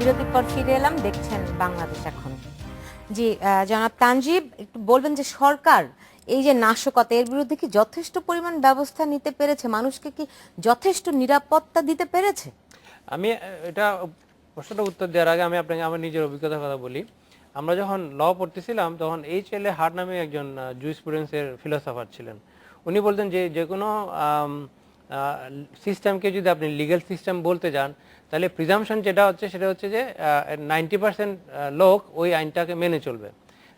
বিরতির পর ফিরে এলাম, দেখছেন বাংলাদেশ এখন। জি, জনাব তানজিব, একটু বলবেন যে সরকার এই যে নাশকতা, এর বিরুদ্ধে কি যথেষ্ট পরিমাণ ব্যবস্থা নিতে পেরেছে? মানুষকে কি যথেষ্ট নিরাপত্তা দিতে পেরেছে? আমি এটা প্রশ্নটা উত্তর দেওয়ার আগে আমি আপনাকে আমার নিজের অভিজ্ঞতার কথা বলি। আমরা যখন ল পড়তেছিলাম তখন H.L.A. হার্ট নামে একজন জুরিসপ্রুডেন্সের ফিলোসফার ছিলেন। উনি বলতেন যে যে কোনো সিস্টেমকে যদি আপনি লিগ্যাল সিস্টেম বলতে যান, তাহলে প্রিজাম্পশন যেটা হচ্ছে সেটা হচ্ছে যে 90% লোক ওই আইনটাকে মেনে চলবে।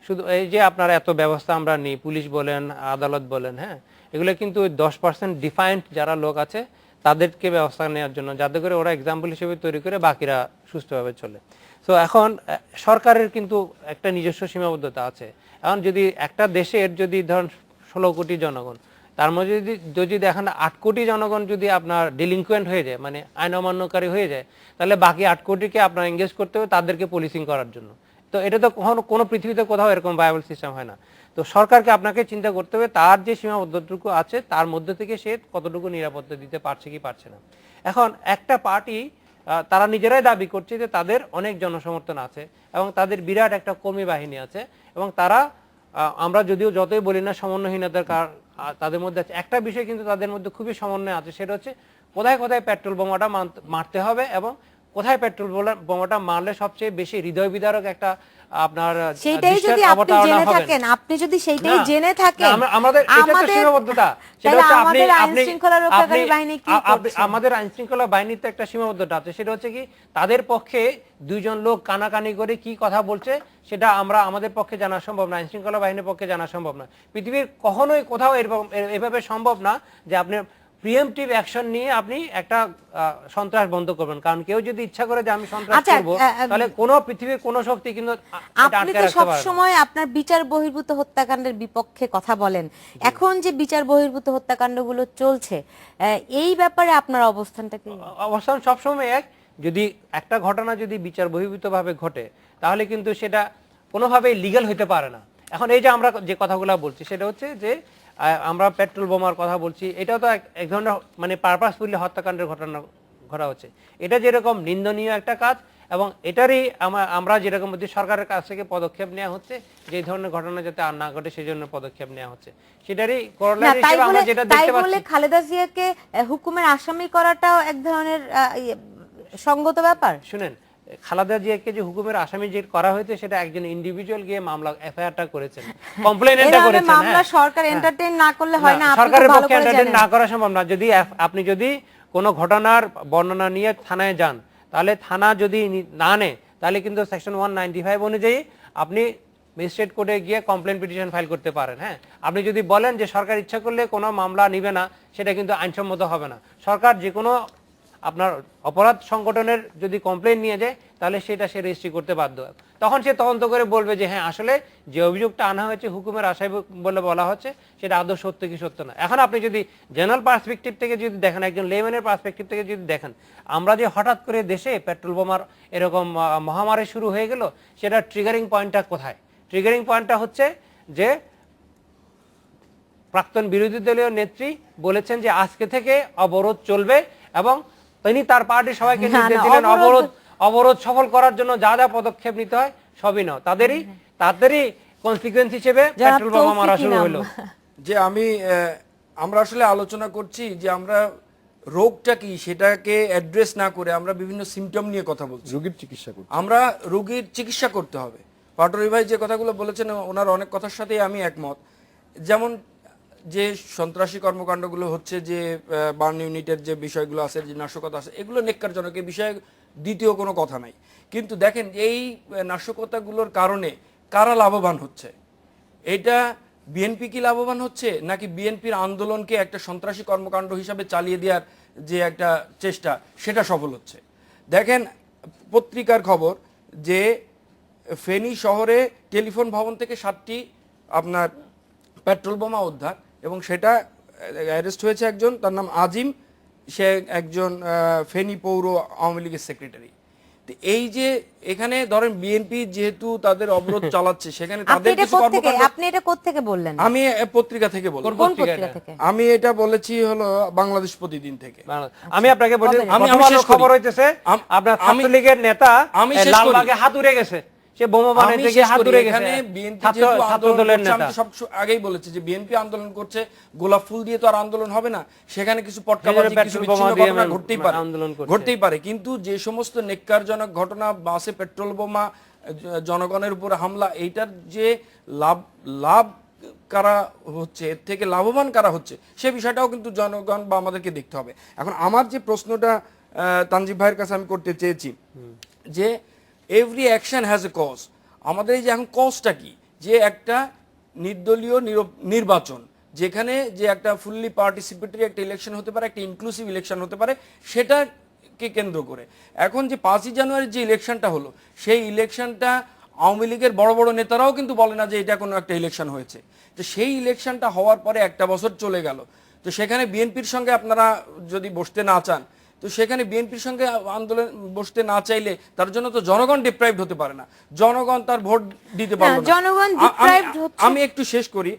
শুধু এই যে আপনারা এত ব্যবস্থা আমরা নিই, পুলিশ বলেন, আদালত বলেন, হ্যাঁ, এগুলো কিন্তু ওই 10% ডিফাইন্ড যারা লোক আছে তাদেরকে ব্যবস্থা নেওয়ার জন্য, যাতে করে ওরা এক্সাম্পল হিসেবে তৈরি করে বাকিরা সুস্থভাবে চলে। সো এখন সরকারের কিন্তু একটা নিজস্ব সীমাবদ্ধতা আছে। এখন যদি একটা দেশের যদি ধরেন 16 কোটি জনগণ, তার মধ্যে যদি দেখেন 8 কোটি জনগণ যদি আপনার ডিলিংকুয়েন্ট হয়ে যায়, মানে আইন অমান্যকারী হয়ে যায়, তাহলে বাকি 8 কোটিকে আপনার এঙ্গেজ করতে হবে তাদেরকে পুলিশিং করার জন্য। তো এটা তো কোনো পৃথিবীতে কোথাও এরকম ভায়াবল সিস্টেম হয় না। তো সরকারকে আপনাকে চিন্তা করতে হবে তার যে সীমাবদ্ধটুকু আছে তার মধ্যে থেকে সে কতটুকু নিরাপত্তা দিতে পারছে কি পারছে না। এখন একটা পার্টি তারা নিজেরাই দাবি করছে যে তাদের অনেক জনসমর্থন আছে এবং তাদের বিরাট একটা কর্মী বাহিনী আছে, এবং তারা আমরা যদিও যতই বলি না সমন্বয়হীনতার তাদের মধ্যে আছে, একটা বিষয় কিন্তু তাদের মধ্যে খুবই সমন্বয় আছে, সেটা হচ্ছে কোথায় কোথায় পেট্রোল বোমাটা মারতে হবে এবং কোথায় পেট্রোল বোমাটা মারলে সবচেয়ে বেশি হৃদয় বিদারক একটা আপনার সেটাই যদি আপনি জেনে থাকেন, আপনি যদি সেইটাই জেনে থাকেন, আমাদের এটা তো সীমাবদ্ধতা, সেটা হচ্ছে আমাদের আইন শৃঙ্খলা রক্ষাকারী বাহিনী কি করছে? আমাদের আইন শৃঙ্খলা বাহিনীর তো একটা সীমাবদ্ধতা আছে, সেটা হচ্ছে কি তাদের পক্ষে দুইজন লোক কানাকানি করে কি কথা বলছে সেটা আমাদের পক্ষে জানা সম্ভব না, আইন শৃঙ্খলা বাহিনীর পক্ষে জানা সম্ভব না। পৃথিবীর কখনোই কোথাও এভাবে সম্ভব না যে আপনি প্রিএমপ্টিভ অ্যাকশন নিয়ে আপনি একটা সন্ত্রাস বন্ধ করবেন। কারণ কেউ যদি ইচ্ছা করে যে আমি সন্ত্রাস করব, তাহলে কোনো পৃথিবীর কোনো শক্তি কিন্তু আপনি তো সব সময় আপনার বিচার বহির্ভূত হত্যাকাণ্ডের বিপক্ষে কথা বলেন। এখন যে বিচার বহির্ভূত হত্যাকাণ্ডগুলো চলছে, এই ব্যাপারে আপনার অবস্থানটা কি? অবস্থান সবসময় এক। যদি একটা ঘটনা যদি বিচার বহির্ভূতভাবে ঘটে, তাহলে কিন্তু সেটা কোনোভাবেই লিগ্যাল হইতে পারে না। এখন এই যে আমরা যে কথাগুলো বলছি সেটা হচ্ছে যে আমরা পেট্রোল বোমার কথা বলছি, এটাও তো এক ধরনের মানে পারপাসফুলি হত্যাকাণ্ডের ঘটনা ঘটা হচ্ছে। এটা যেরকম নিন্দনীয় একটা কাজ, এবং এটারই আমরা যেরকম বলছি সরকারের কাছ থেকে পদক্ষেপ নেওয়া হচ্ছে যে এই ধরনের ঘটনা যাতে আর না ঘটে সেই জন্য পদক্ষেপ নেওয়া হচ্ছে, সেটারই করোলারি হিসেবে আমরা যেটা দেখতে পাচ্ছি। তাই বলে খালেদা জিয়াকে হুকুমের আসামি করাটাও এক ধরনের সঙ্গত ব্যাপার। শুনেন, খালেদা জিয়াকে যে হুকুমের আসামি যে করা হয়েছে সেটা একজন ইন্ডিভিজুয়াল গিয়ে মামলা এফআইআরটা করেছেন, কমপ্লেইনটা করেছেন। মামলা সরকার এন্টারটেইন না করলে হয় না, সরকারের পক্ষে এন্টারটেইন না করা সম্ভব না। যদি আপনি যদি কোনো ঘটনার বর্ণনা নিয়ে থানায় যান, তাহলে থানা যদি না নেয়, তাহলে কিন্তু সেকশন 195 অনুযায়ী আপনি ম্যাজিস্ট্রেট কোর্টে গিয়ে কমপ্লেইন পিটিশন ফাইল করতে পারেন। হ্যাঁ, আপনি যদি বলেন যে সরকার ইচ্ছা করলে কোনো মামলা নিবে না, সেটা কিন্তু আইনসম্মত হবে না। সরকার যে কোনো আপনার অপরাধ সংগঠনের যদি কমপ্লেইন নিয়ে যায়, তাহলে সেটা সে রেজিস্ট্রি করতে বাধ্য। তখন সে তদন্ত করে বলবে যে হ্যাঁ আসলে যে অভিযোগটা আনা হয়েছে হুকুমের আশায় বলে বলা হচ্ছে সেটা আদৌ সত্য কি সত্য না। এখন আপনি যদি জেনারেল পার্সপেক্টিভ থেকে যদি দেখেন, একজন লেম্যানের পার্সপেক্টিভ থেকে যদি দেখেন, আমরা যে হঠাৎ করে দেশে পেট্রোল বোমার এরকম মহামারী শুরু হয়ে গেল, সেটা ট্রিগারিং পয়েন্টটা কোথায়? ট্রিগারিং পয়েন্টটা হচ্ছে যে প্রাক্তন বিরোধী দলীয় নেত্রী বলেছেন যে আজকে থেকে অবরোধ চলবে, এবং তিনি তার পার্টির সবাইকে নির্দেশ দিলেন অবরোধ সফল করার জন্য যা যা পদক্ষেপ নিতে হয় সবই নাও। তাদেরই কনসিকুয়েন্স হিসেবে পেট্রোল বোমা মারা শুরু হলো। যে আমরা আসলে আলোচনা করছি যে আমরা রোগটা কি সেটাকে অ্যাড্রেস না করে আমরা বিভিন্ন সিমটম নিয়ে কথা বলছি। রোগীর চিকিৎসা করতে, আমরা রোগীর চিকিৎসা করতে হবে। পাটোয়ারি ভাই যে কথাগুলো বলেছেন ওনার অনেক কথার সাথেই আমি একমত। যেমন যে সন্ত্রাসী কর্মকাণ্ডগুলো হচ্ছে, যে বার্ন ইউনিটের যে বিষয়গুলো আছে, যে নাশকতা আছে, এগুলো নেক্কারজনক, এই বিষয়ে দ্বিতীয় কোনো কথা নাই। কিন্তু দেখেন এই নাশকতাগুলোর কারণে কারা লাভবান হচ্ছে? এটা বিএনপি কি লাভবান হচ্ছে, নাকি বিএনপির আন্দোলনকে একটা সন্ত্রাসী কর্মকাণ্ড হিসাবে চালিয়ে দেওয়ার যে একটা চেষ্টা সেটা সফল হচ্ছে? দেখেন পত্রিকার খবর যে ফেনী শহরে টেলিফোন ভবন থেকে 7টি আপনার পেট্রোল বোমা উদ্ধার, এবং সেটা অ্যারেস্ট হয়েছে একজন, তার নাম আজিম, সে একজন ফেনী পৌর আওয়ামী লীগের সেক্রেটারি। তো এই যে এখানে ধরেন বিএনপি যেহেতু তাদের অবরোধ চালাচ্ছে, সেখানে আপনি তাদের এটা কিছু কোত্থেকে কর্মকাণ্ড, আপনি এটা কোত্থেকে বললেন? আমি পত্রিকা থেকে বলবো। কোন পত্রিকা থেকে? আমি এটা বলেছি হলো বাংলাদেশ প্রতিদিন থেকে। আমি আপনাকে বলি, আমি প্রথম আলোর শেষ করি। খবর হইতেছে আপনার ছাত্রলীগের নেতা আমি শেষ করি। লালবাগে হাত উড়ে গেছে, সে বোমা বানাইতে গিয়ে হাত উড়ে গেছে। এখানে বিএনপি ছাত্র দলের নেতা। আমি সব আগেই বলেছি যে বিএনপি আন্দোলন করছে, গোলাপ ফুল দিয়ে তো আর আন্দোলন হবে না, সেখানে কিছু পটকাবাজি, কিছু বিচ্ছিন্ন ঘটনা ঘটতেই পারে, কিন্তু যে সমস্ত নেক্কারজনক ঘটনা, বাসে পেট্রোল বোমা, জনগণের উপর হামলা, এইটার যে লাভ কারা হচ্ছে, এর থেকে লাভবান কারা হচ্ছে, সে বিষয়টাও কিন্তু জনগণ বা আমাদেরকে দেখতে হবে। এখন আমার যে প্রশ্নটা তানজিব ভাইয়ের কাছে আমি করতে চেয়েছি যে every action has a cause. আমাদের এই যে এখন কজটা কি, যে একটা নির্দলীয় নির্বাচন, যেখানে যে একটা ফুললি পার্টিসিপেটরি একটা ইলেকশন হতে পারে, একটা ইনক্লুসিভ ইলেকশন হতে পারে, সেটাকে কেন্দ্র করে এখন যে 5ই জানুয়ারির যে ইলেকশনটা হলো, সেই ইলেকশনটা আওয়ামী লীগের বড় বড় নেতারাও কিন্তু বলে না যে এটা কোনো একটা ইলেকশন হয়েছে। তো সেই ইলেকশনটা হওয়ার পরে একটা বছর চলে গেল, তো সেখানে বিএনপির সঙ্গে আপনারা যদি বসতে না চান, তো সেখানে বিএনপির সঙ্গে আন্দোলন বসতে না চাইলে তার জন্য তো জনগণ ডিপ্রাইভড হতে পারে না, জনগণ তার ভোট দিতে পারবে না। জনগণ ডিপ্রাইভড হচ্ছে, আমি একটু শেষ করি।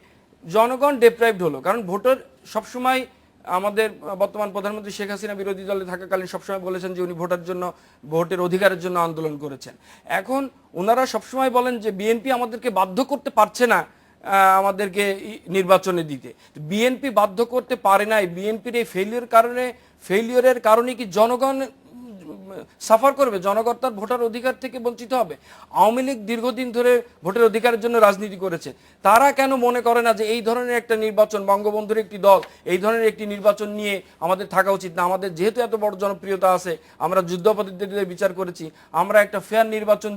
জনগণ ডিপ্রাইভড হলো কারণ ভোটার সবসময়, আমাদের বর্তমান প্রধানমন্ত্রী শেখ হাসিনা বিরোধী দলে থাকাকালীন সবসময় বলেছেন যে উনি ভোটের অধিকারের জন্য আন্দোলন করেছেন। এখন ওনারা সবসময় বলেন যে বিএনপি আমাদেরকে বাধ্য করতে পারছে না আমাদেরকে নির্বাচনে দিতে। বিএনপি বাধ্য করতে পারে নাই, বিএনপির এই ফেলিওরের কারণে কি জনগণ সাফার করবে? জনগণ তার ভোটার অধিকার থেকে বঞ্চিত হবে? আওয়ামী লীগ দীর্ঘদিন ধরে ভোটের অধিকারের জন্য রাজনীতি করেছে, তারা কেন মনে করে না যে এই ধরনের একটা নির্বাচন, বঙ্গবন্ধুর একটি দল, এই ধরনের একটি নির্বাচন নিয়ে আমাদের থাকা উচিত না? আমাদের যেহেতু এত বড় জনপ্রিয়তা আছে, আমরা যুদ্ধাপরাধীদের বিচার করেছি, আমরা একটা ফেয়ার নির্বাচন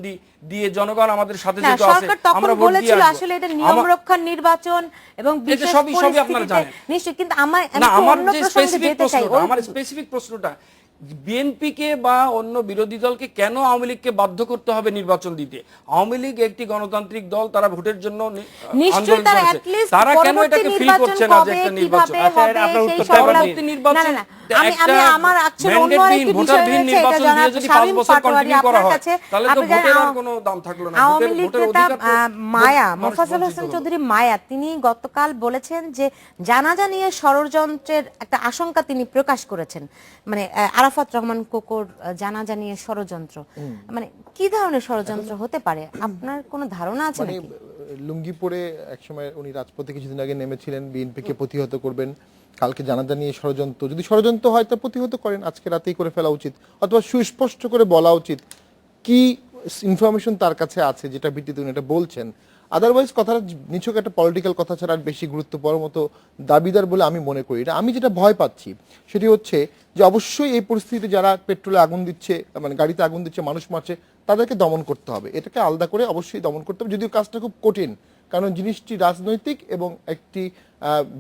দিয়ে জনগণ আমাদের সাথে যেহেতু আছে, আমরা ভোট দিয়ে আসবো। আসলে এটা নিয়ম রক্ষার নির্বাচন এবং বিশেষ সবই আপনারা জানেন নিশ্চয়ই, কিন্তু আমার যে স্পেসিফিক প্রশ্নটা, বিএনপিকে বা অন্য বিরোধী দলকে কেন আওয়ামী লীগকে বাধ্য করতে হবে নির্বাচন দিতে? আওয়ামী লীগ একটি গণতান্ত্রিক দল, তারা ভোটের জন্য আন্দোলন করেছে, তারা কেন এটাকে ফিল করছে না যে একটা নির্বাচন? আমার ভোটারবিহীন নির্বাচন দিয়ে যদি 5 বছর কন্টিনিউ করা হয়, তাহলে তো ভোটের আর কোনো দাম থাকলো না। ভোটের অধিকার মায়া মোফাজ্জল হোসেন চৌধুরী মায়া, তিনি গতকাল বলেছেন যে জানাজা নিয়ে ষড়যন্ত্রের একটা আশঙ্কা তিনি প্রকাশ করেছেন, মানে আরাফাত রহমান কোকোর জানাজা নিয়ে ষড়যন্ত্র, মানে কি ধরনের ষড়যন্ত্র হতে পারে? আপনার কোনো ধারণা আছে মানে নাকি? লুঙ্গি পরে একসময় উনি রাজপথে কিছুদিন আগে নেমেছিলেন বিএনপিকে প্রতিহত করবেন, কালকে জানাজা নিয়ে ষড়যন্ত্র, যদি ষড়যন্ত্র হয় তা প্রতিহত করেন, আজকে রাতেই করে ফেলা উচিত, অথবা সুস্পষ্ট করে বলা উচিত কি ইনফরমেশন তার কাছে আছে যেটা ভিত্তিতে উনি এটা বলছেন। আদারওয়াইজ কথাটা নিছক একটা পলিটিক্যাল কথা ছাড়া আর বেশি গুরুত্ব পাওয়ার মতো দাবিদার বলে আমি মনে করি না। আমি যেটা ভয় পাচ্ছি সেটি হচ্ছে যে অবশ্যই এই পরিস্থিতিতে যারা পেট্রোলে আগুন দিচ্ছে, মানে গাড়িতে আগুন দিচ্ছে, মানুষ মারছে, তাদেরকে দমন করতে হবে, এটাকে আলাদা করে অবশ্যই দমন করতে হবে, যদিও কাজটা খুব কঠিন, কারণ জিনিসটি রাজনৈতিক এবং একটি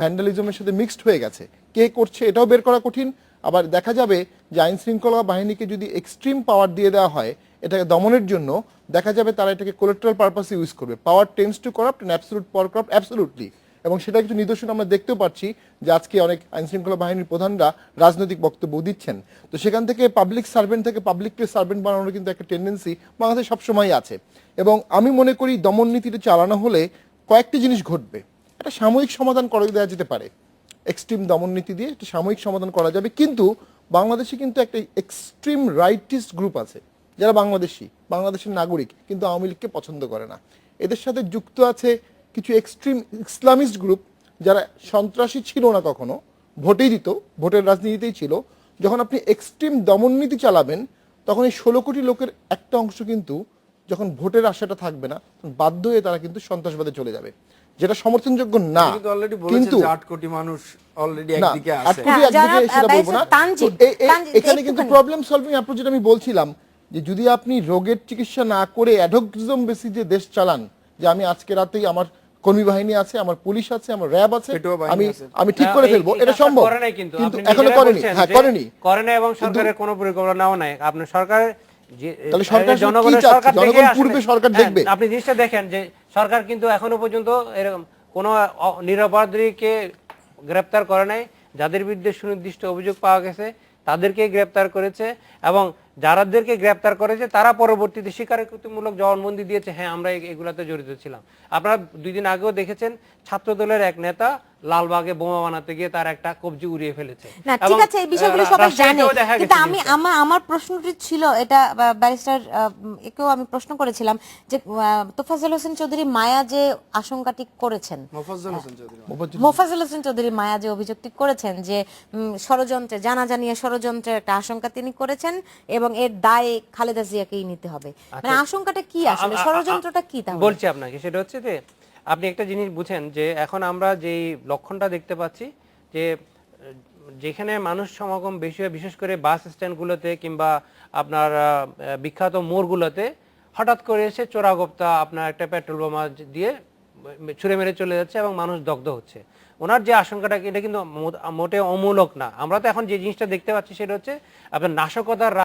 ভ্যান্ডালিজমের সাথে মিক্সড হয়ে গেছে। কে করছে এটাও বের করা কঠিন। আবার দেখা যাবে যে আইন শৃঙ্খলা বাহিনীকে যদি এক্সট্রিম পাওয়ার দিয়ে দেওয়া হয় এটাকে দমনের জন্য, দেখা যাবে তারা এটাকে কোলাটেরাল পারপাসে ইউজ করবে। Power tends to corrupt and absolute power corrupt absolutely, এবং সেটা কিছু নিদর্শন আমরা দেখতেও পাচ্ছি যে আজকে অনেক আইন শৃঙ্খলা বাহিনীর প্রধানরা রাজনৈতিক বক্তব্য দিচ্ছেন। তো সেখান থেকে পাবলিক সার্ভেন্ট থেকে পাবলিককে সার্ভেন্ট বানানোর কিন্তু একটা টেন্ডেন্সি বাংলাদেশে সবসময় আছে, এবং আমি মনে করি দমন নীতিটা চালানো হলে কয়েকটি জিনিস ঘটবে। একটা সাময়িক সমাধান করে দেওয়া যেতে পারে, এক্সট্রিম দমন নীতি দিয়ে একটা সাময়িক সমাধান করা যাবে, কিন্তু বাংলাদেশে কিন্তু একটা এক্সট্রিম রাইটিস্ট গ্রুপ আছে যারা বাংলাদেশের নাগরিক কিন্তু আওয়ামী লীগকে পছন্দ করে না। এদের সাথে যুক্ত আছে কিছু এক্সট্রিম ইসলামিস্ট গ্রুপ যারা সন্ত্রাসী ছিল না, কখনো ভোটেই দিত, ভোটের রাজনীতিতেই ছিল। যখন আপনি এক্সট্রিম দমন নীতি চালাবেন তখন এই 16 কোটি লোকের একটা অংশ কিন্তু যখন ভোটের আশাটা থাকবে না, তখন বাধ্য হয়ে তারা কিন্তু সন্ত্রাসবাদে চলে যাবে, যেটা সমর্থনযোগ্য না। কিন্তু 8 কোটি মানুষ অলরেডি একদিকে আছে, সেটা বলবো না। এখানে কিন্তু প্রবলেম সলভিং অ্যাপ্রোচ, যেটা আমি বলছিলাম, যে যদি আপনি রোগের চিকিৎসা না করে অ্যাডহকিজম বেসিসে দেশ চালান, যে আমি আজকে রাতেই আমার কর্মী বাহিনী আছে, আমার পুলিশ আছে, আমার র্যাব আছে, আমি ঠিক করে ফেলবো, এটা সম্ভব, কিন্তু এখনো করেনি। হ্যাঁ, করেনি এবং সরকারের কোনো পরিকল্পনাও নাই। আপনার সরকারের তাহলে সরকার জনগণ পূর্বে সরকার দেখবে। আপনি জিনিসটা দেখেন যে সরকার কিন্তু এখনো পর্যন্ত এরকম কোনো নিরপরাধীকে গ্রেপ্তার করে নাই, যাদের বিরুদ্ধে সুনির্দিষ্ট অভিযোগ পাওয়া গেছে তাদেরকে গ্রেপ্তার করেছে, এবং যারাদেরকে গ্রেপ্তার করেছে তারা পরবর্তীতে স্বীকারোক্তিমূলক জবানবন্দি দিয়েছে, হ্যাঁ আমরা এগুলাতে জড়িত ছিলাম। আপনারা 2 দিন আগেও দেখেছেন ছাত্রদলের এক নেতা লালবাগে বোমা বানাতে গিয়ে তার একটা কবজি উড়িয়ে ফেলেছে। না ঠিক এবং, আছে, এই বিষয়গুলো সবাই জানে, রাজশাহীতেও দেখা কিন্তু গেছে আমি জিনিসটা। আমার প্রশ্নটি ছিল এটা, ব্যারিস্টার একেও আমি প্রশ্ন করেছিলাম যে তোফাজ্জল হোসেন চৌধুরী মায়া যে আশঙ্কাটি করেছেন, মোফাজ্জল হোসেন চৌধুরী মোফাজ্জল হোসেন চৌধুরী মায়া যে অভিযোগটি করেছেন যে ষড়যন্ত্রে, জানা নিয়ে ষড়যন্ত্রের একটা আশঙ্কা তিনি করেছেন এবং এর দায় খালেদা জিয়াকেই নিতে হবে, মানে আশঙ্কাটা কি আসলে, ষড়যন্ত্রটা কি তাহলে? বলছি আপনাকে, সেটা হচ্ছে যে আপনি একটা জিনিস বুঝেন যে এখন আমরা যেই লক্ষণটা দেখতে পাচ্ছি যে যেখানে মানুষ সমাগম বেশি হয়, বিশেষ করে বাস স্ট্যান্ডগুলোতে কিংবা আপনার বিখ্যাত মোড়গুলোতে হঠাৎ করে এসে চোরাগোপ্তা আপনার একটা পেট্রোল বোমা দিয়ে ছুঁড়ে মেরে চলে যাচ্ছে এবং মানুষ দগ্ধ হচ্ছে। ওনার যে আশঙ্কাটা, এটা কিন্তু মোটে অমূলক না। আমরা তো এখন যে জিনিসটা দেখতে পাচ্ছি সেটা হচ্ছে আপনার নাশকতার